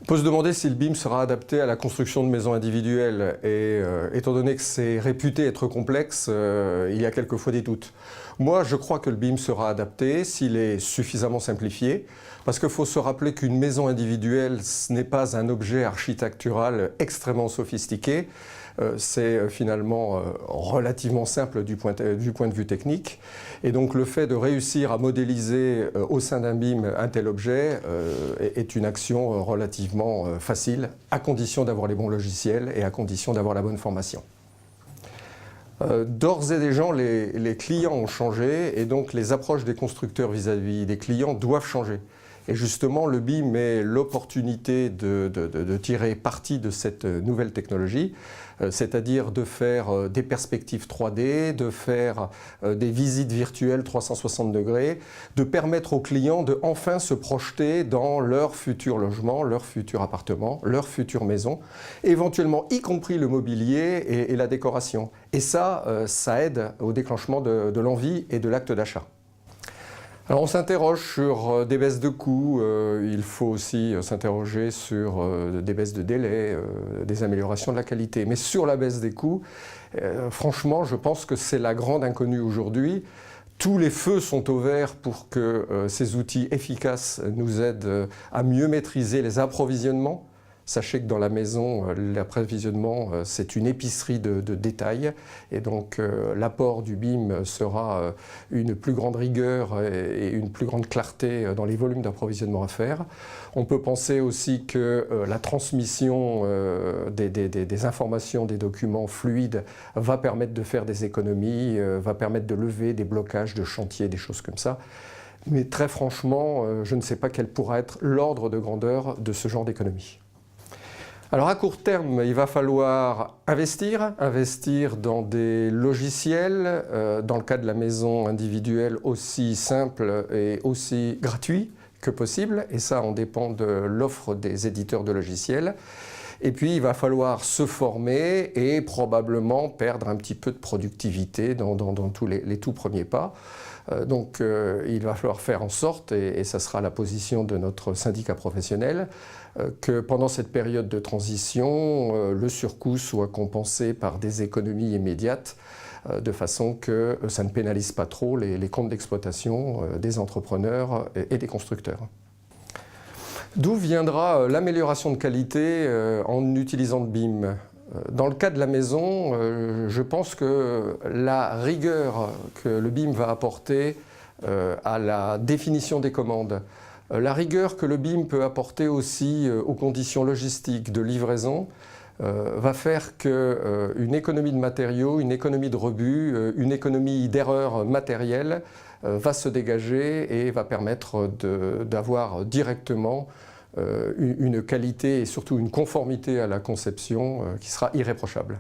On peut se demander si le BIM sera adapté à la construction de maisons individuelles et étant donné que c'est réputé être complexe, il y a quelquefois des doutes. Moi, je crois que le BIM sera adapté s'il est suffisamment simplifié parce qu'il faut se rappeler qu'une maison individuelle, ce n'est pas un objet architectural extrêmement sophistiqué. C'est finalement relativement simple du point de vue technique. Et donc le fait de réussir à modéliser au sein d'un BIM un tel objet est une action relativement facile, à condition d'avoir les bons logiciels et à condition d'avoir la bonne formation. D'ores et déjà, les clients ont changé et donc les approches des constructeurs vis-à-vis des clients doivent changer. Et justement, le BIM est l'opportunité de tirer parti de cette nouvelle technologie, c'est-à-dire de faire des perspectives 3D, de faire des visites virtuelles 360 degrés, de permettre aux clients de enfin se projeter dans leur futur logement, leur futur appartement, leur future maison, éventuellement y compris le mobilier et la décoration. Et ça, ça aide au déclenchement de l'envie et de l'acte d'achat. Alors on s'interroge sur des baisses de coûts, il faut aussi s'interroger sur des baisses de délai, des améliorations de la qualité. Mais sur la baisse des coûts, franchement, je pense que c'est la grande inconnue aujourd'hui. Tous les feux sont au vert pour que ces outils efficaces nous aident à mieux maîtriser les approvisionnements. Sachez que dans la maison, l'approvisionnement, c'est une épicerie de détail et donc l'apport du BIM sera une plus grande rigueur et une plus grande clarté dans les volumes d'approvisionnement à faire. On peut penser aussi que la transmission des informations, des documents fluides va permettre de faire des économies, va permettre de lever des blocages de chantier, des choses comme ça. Mais très franchement, je ne sais pas quel pourra être l'ordre de grandeur de ce genre d'économie. Alors à court terme, il va falloir investir dans des logiciels, dans le cas de la maison individuelle aussi simple et aussi gratuit que possible, et ça on dépend de l'offre des éditeurs de logiciels. Et puis il va falloir se former et probablement perdre un petit peu de productivité dans tous les tout premiers pas. Donc il va falloir faire en sorte, et ça sera la position de notre syndicat professionnel, que pendant cette période de transition, le surcoût soit compensé par des économies immédiates, de façon que ça ne pénalise pas trop les comptes d'exploitation des entrepreneurs et des constructeurs. D'où viendra l'amélioration de qualité en utilisant le BIM? Dans le cas de la maison, je pense que la rigueur que le BIM va apporter à la définition des commandes, la rigueur que le BIM peut apporter aussi aux conditions logistiques de livraison, va faire qu'une économie de matériaux, une économie de rebut, une économie d'erreurs matérielles va se dégager et va permettre d'avoir directement une qualité et surtout une conformité à la conception qui sera irréprochable.